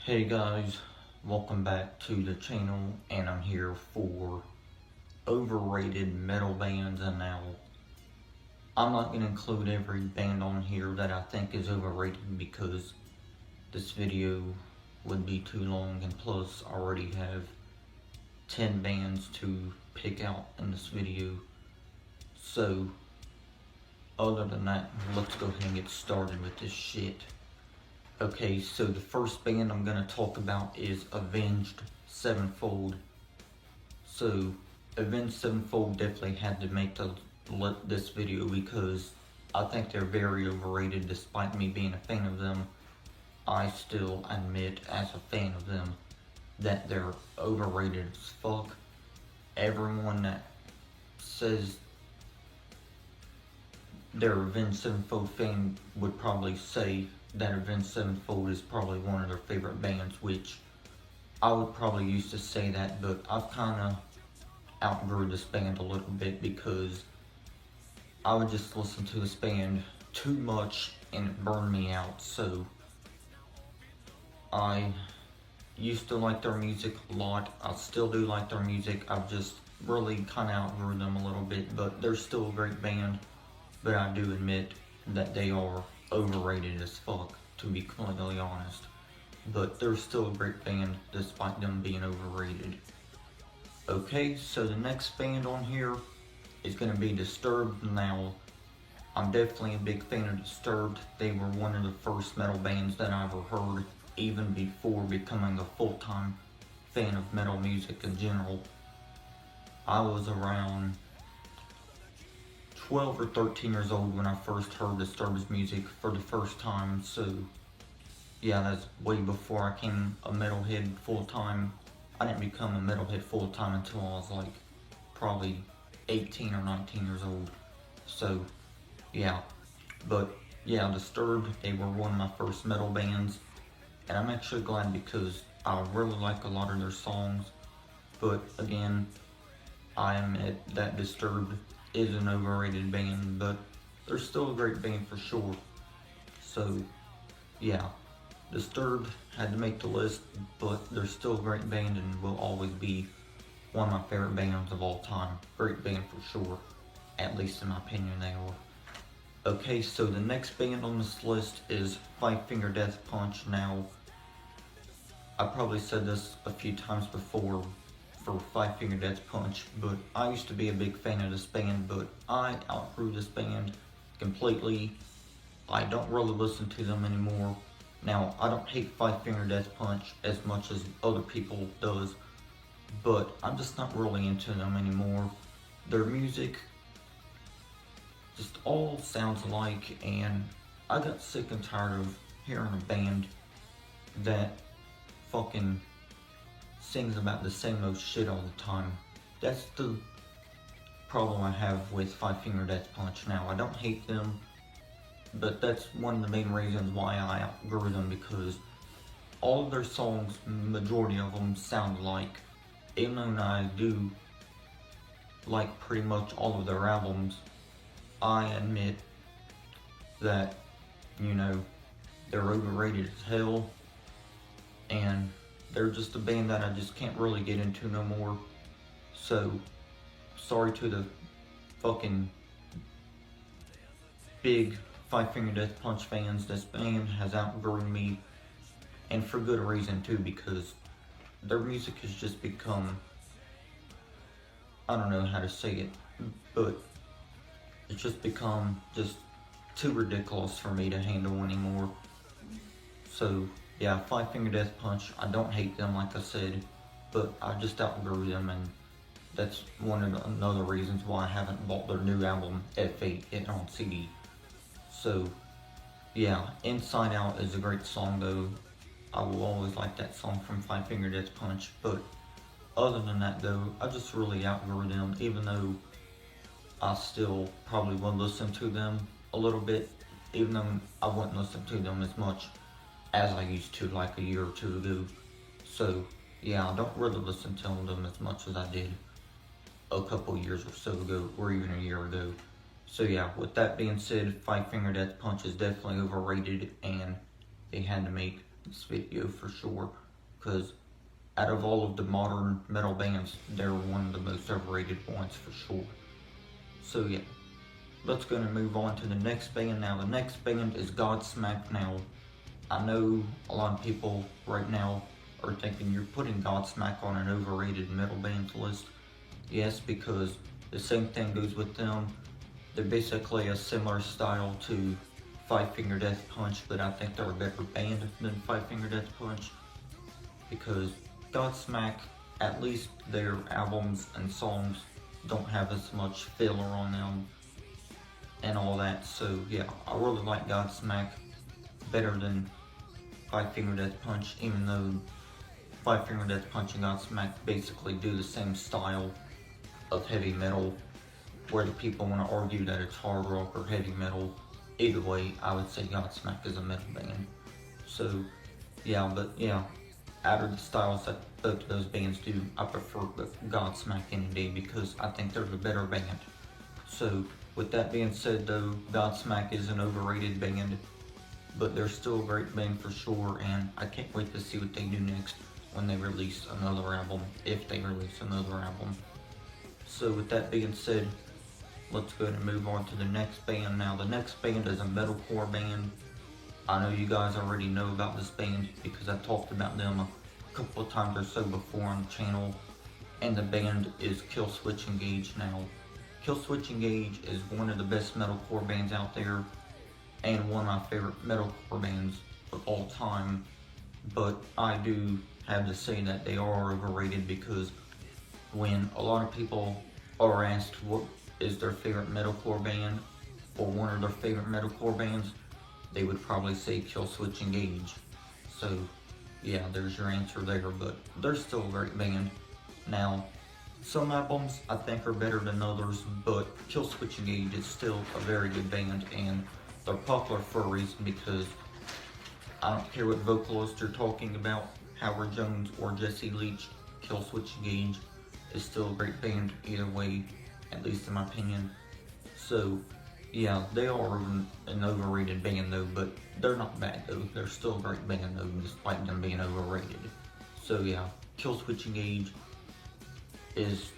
Hey guys, welcome back to the channel, and I'm here for overrated metal bands. And now I'm not going to include every band on here that I think is overrated because this video would be too long, and plus I already have 10 bands to pick out in this video. So other than that, let's go ahead and get started with this shit. Okay, so the first band I'm going to talk about is Avenged Sevenfold. So, Avenged Sevenfold definitely had to make this video because I think they're very overrated. Despite me being a fan of them, I still admit as a fan of them that they're overrated as fuck. Everyone that says they're Avenged Sevenfold fan would probably say that Avenged Sevenfold is probably one of their favorite bands, which I would probably used to say that, but I've kind of outgrew this band a little bit because I would just listen to this band too much and it burned me out. So I used to like their music a lot. I still do like their music. I've just really kind of outgrew them a little bit, but they're still a great band. But I do admit that they are overrated as fuck, to be completely honest. But they're still a great band despite them being overrated. Okay, so the next band on here is going to be Disturbed. Now, I'm definitely a big fan of Disturbed. They were one of the first metal bands that I ever heard, even before becoming a full-time fan of metal music in general. I was around 12 or 13 years old when I first heard Disturbed's music for the first time, so yeah, that's way before I became a metalhead full-time. I didn't become a metalhead full-time until I was like probably 18 or 19 years old. So yeah, but yeah, Disturbed, they were one of my first metal bands, and I'm actually glad because I really like a lot of their songs. But again, I admit that Disturbed is an overrated band, but they're still a great band for sure. So yeah, Disturbed had to make the list, but they're still a great band and will always be one of my favorite bands of all time. Great band for sure, at least in my opinion they are. Okay, so the next band on this list is Five Finger Death Punch. Now, I probably said this a few times before for Five Finger Death Punch, but I used to be a big fan of this band, but I outgrew this band completely. I don't really listen to them anymore. Now, I don't hate Five Finger Death Punch as much as other people does, but I'm just not really into them anymore. Their music just all sounds alike, and I got sick and tired of hearing a band that fucking sings about the same old shit all the time. That's the problem I have with Five Finger Death Punch now. I don't hate them, but that's one of the main reasons why I outgrew them, because all of their songs, majority of them, sound alike. Even though I do like pretty much all of their albums, I admit that, you know, they're overrated as hell, and they're just a band that I just can't really get into no more. So, sorry to the fucking big Five Finger Death Punch fans. This band has outgrown me, and for good reason too, because their music has just become, I don't know how to say it, but it's just become just too ridiculous for me to handle anymore. So yeah, Five Finger Death Punch, I don't hate them like I said, but I just outgrew them, and that's one of the another reasons why I haven't bought their new album, F8, it on CD. So yeah, Inside Out is a great song though. I will always like that song from Five Finger Death Punch, but other than that though, I just really outgrew them, even though I still probably would listen to them a little bit, even though I wouldn't listen to them as much as I used to like a year or two ago. So yeah, I don't really listen to them as much as I did a couple years or so ago, or even a year ago. So yeah, with that being said, Five Finger Death Punch is definitely overrated, and they had to make this video for sure, because out of all of the modern metal bands, they're one of the most overrated ones for sure. So yeah, let's go and move on to the next band. Now the next band is Godsmack. Now I know a lot of people right now are thinking you're putting Godsmack on an overrated metal band list. Yes, because the same thing goes with them. They're basically a similar style to Five Finger Death Punch, but I think they're a better band than Five Finger Death Punch, because Godsmack, at least their albums and songs don't have as much filler on them and all that. So yeah, I really like Godsmack better than Five Finger Death Punch, even though Five Finger Death Punch and Godsmack basically do the same style of heavy metal, where the people want to argue that it's hard rock or heavy metal. Either way, I would say Godsmack is a metal band. So yeah, but yeah, out of the styles that both of those bands do, I prefer Godsmack any day because I think they're the better band. So with that being said though, Godsmack is an overrated band, but they're still a great band for sure, and I can't wait to see what they do next when they release another album, if they release another album. So with that being said, let's go ahead and move on to the next band. Now the next band is a metalcore band. I know you guys already know about this band because I talked about them a couple of times or so before on the channel, and the band is Killswitch Engage. Now Killswitch Engage is one of the best metalcore bands out there and one of my favorite metalcore bands of all time, but I do have to say that they are overrated, because when a lot of people are asked what is their favorite metalcore band or one of their favorite metalcore bands, they would probably say Killswitch Engage. So yeah, there's your answer there, but they're still a great band. Now, some albums I think are better than others, but Killswitch Engage is still a very good band, and they're popular for a reason, because I don't care what vocalist you're talking about, Howard Jones or Jesse Leach, Killswitch Engage is still a great band either way, at least in my opinion. So yeah, they are an overrated band though, but they're not bad though. They're still a great band though, despite them being overrated. So yeah, Killswitch Engage is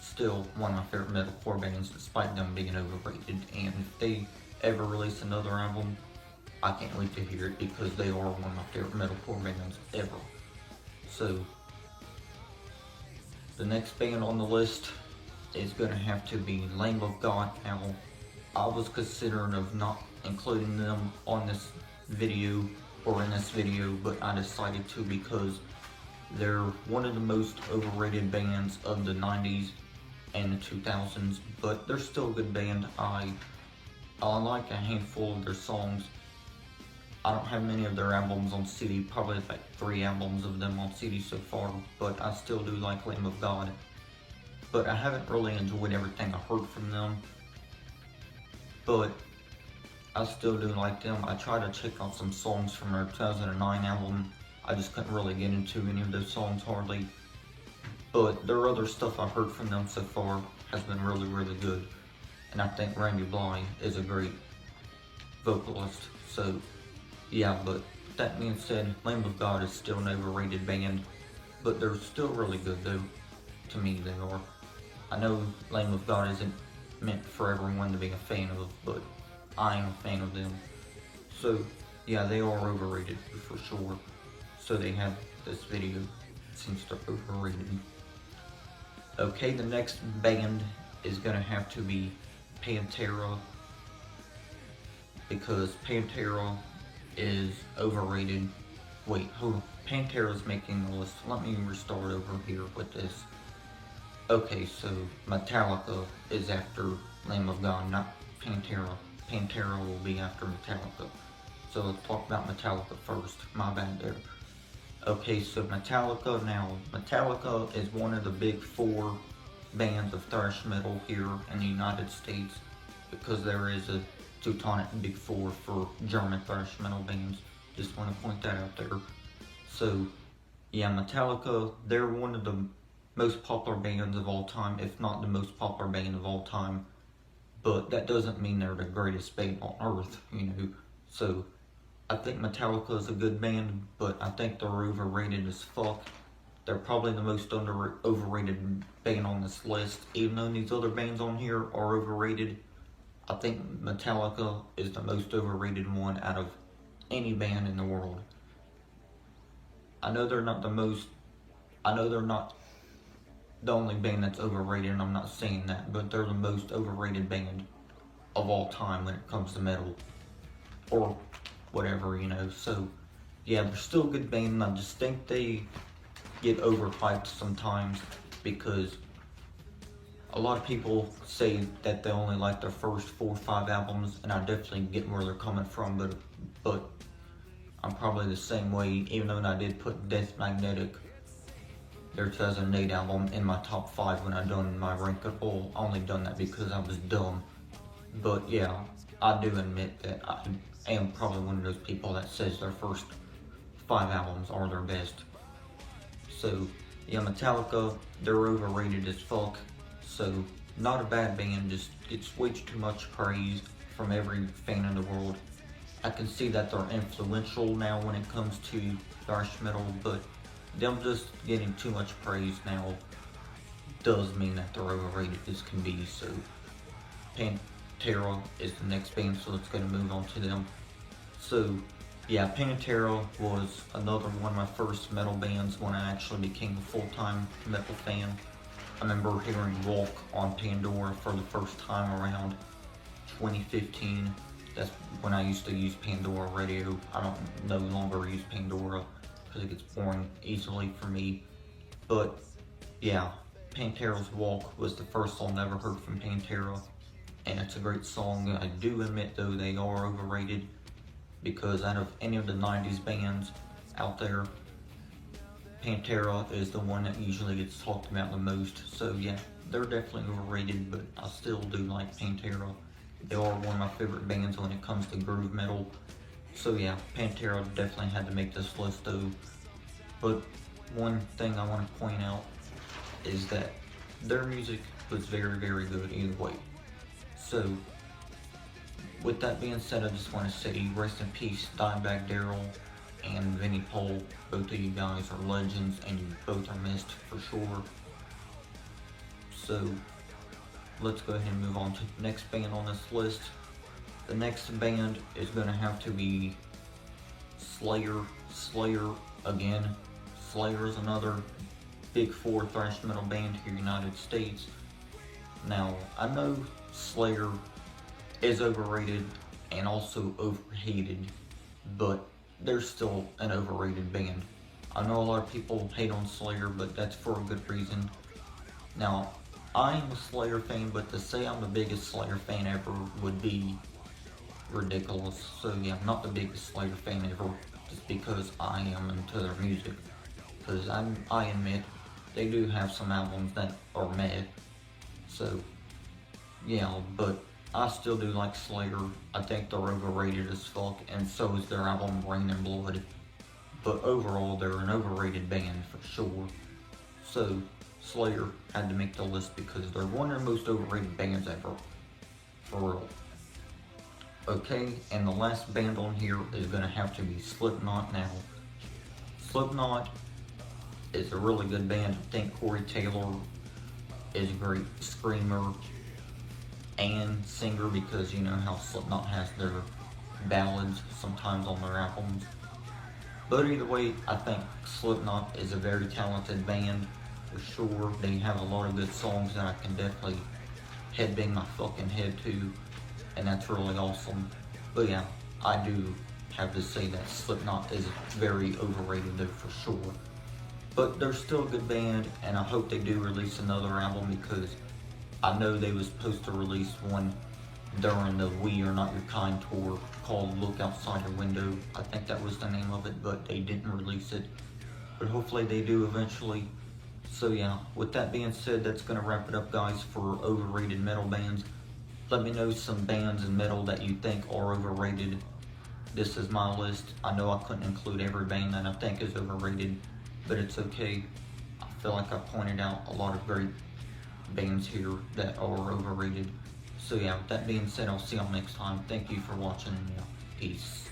still one of my favorite metalcore bands, despite them being overrated. And if they ever release another album, I can't wait to hear it, because they are one of my favorite metalcore bands ever. So the next band on the list is going to have to be Lamb of God. Now, I was considering of not including them on this video or in this video, but I decided to because they're one of the most overrated bands of the 90s and the 2000s, but they're still a good band. I like a handful of their songs. I don't have many of their albums on CD, probably like 3 albums of them on CD so far, but I still do like Lamb of God. But I haven't really enjoyed everything I heard from them, but I still do like them. I tried to check out some songs from their 2009 album. I just couldn't really get into any of those songs hardly, but their other stuff I've heard from them so far has been really, really good. And I think Randy Bly is a great vocalist. So yeah, but that being said, Lamb of God is still an overrated band, but they're still really good though. To me, they are. I know Lamb of God isn't meant for everyone to be a fan of, but I am a fan of them. So yeah, they are overrated for sure. So they have this video since they're overrated. Okay, the next band is gonna have to be Pantera, because Pantera is overrated. Wait, hold on. Pantera's making the list. Let me restart over here with this. Okay, so Metallica is after Lamb of God, not Pantera. Pantera will be after Metallica. So let's talk about Metallica first. My bad there. Okay, so Metallica. Now, Metallica is one of the big 4 bands of thrash metal here in the United States, because there is a Teutonic Big 4 for German thrash metal bands. Just want to point that out there. So yeah, Metallica, they're one of the most popular bands of all time, if not the most popular band of all time. But that doesn't mean they're the greatest band on earth, you know. So I think Metallica is a good band, but I think they're overrated as fuck. They're probably the most overrated band on this list. Even though these other bands on here are overrated, I think Metallica is the most overrated one out of any band in the world. I know they're not the most, I know they're not the only band that's overrated, and I'm not saying that, but they're the most overrated band of all time when it comes to metal. Or whatever, So, yeah, they're still a good band, and I just think they get overhyped sometimes because a lot of people say that they only like their first 4 or 5 albums, and I definitely get where they're coming from, but I'm probably the same way, even though I did put Death Magnetic, their 2008 album, in my top 5 when I done my rank up. Well, I only done that because I was dumb. But yeah, I do admit that I am probably one of those people that says their first 5 albums are their best. So yeah, Metallica, they're overrated as fuck. So not a bad band, just gets way too much praise from every fan in the world. I can see that they're influential now when it comes to thrash metal, but them just getting too much praise now does mean that they're overrated as can be. So Pantera is the next band, so let's go and move on to them. So yeah, Pantera was another one of my first metal bands when I actually became a full-time metal fan. I remember hearing Walk on Pandora for the first time around 2015. That's when I used to use Pandora radio. I don't no longer use Pandora because it gets boring easily for me. But yeah, Pantera's Walk was the first song I ever heard from Pantera, and it's a great song. I do admit though they are overrated because out of any of the 90s bands out there, Pantera is the one that usually gets talked about the most. So yeah, they're definitely overrated, but I still do like Pantera. They are one of my favorite bands when it comes to groove metal. So yeah, Pantera definitely had to make this list though. But one thing I want to point out is that their music was very, very good either way. So with that being said, I just want to say rest in peace, Dimebag Darrell and Vinnie Paul. Both of you guys are legends, and you both are missed for sure. So let's go ahead and move on to the next band on this list. The next band is going to have to be Slayer. Slayer again. Slayer is another big 4 thrash metal band here in the United States. Now, I know Slayer is overrated and also overhated, but they're still an overrated band. I know a lot of people hate on Slayer, but that's for a good reason. Now, I'm a Slayer fan, but to say I'm the biggest Slayer fan ever would be ridiculous. So yeah, I'm not the biggest Slayer fan ever, just because I am into their music. Because I admit, they do have some albums that are meh. So yeah, but I still do like Slayer. I think they're overrated as fuck, and so is their album Rain and Blood. But overall, they're an overrated band for sure. So Slayer had to make the list because they're one of the most overrated bands ever. For real. Okay, and the last band on here is going to have to be Slipknot now. Slipknot is a really good band. I think Corey Taylor is a great screamer and singer, because you know how Slipknot has their ballads sometimes on their albums. But either way, I think Slipknot is a very talented band for sure. They have a lot of good songs that I can definitely headbang my fucking head to, and that's really awesome. But yeah, I do have to say that Slipknot is very overrated though for sure. But they're still a good band, and I hope they do release another album, because I know they was supposed to release one during the We Are Not Your Kind tour called Look Outside Your Window. I think that was the name of it, but they didn't release it. But hopefully they do eventually. So yeah, with that being said, that's going to wrap it up, guys, for overrated metal bands. Let me know some bands in metal that you think are overrated. This is my list. I know I couldn't include every band that I think is overrated, but it's okay. I feel like I pointed out a lot of great bands here that are overrated. So yeah, with that being said, I'll see y'all next time. Thank you for watching, and yeah, peace.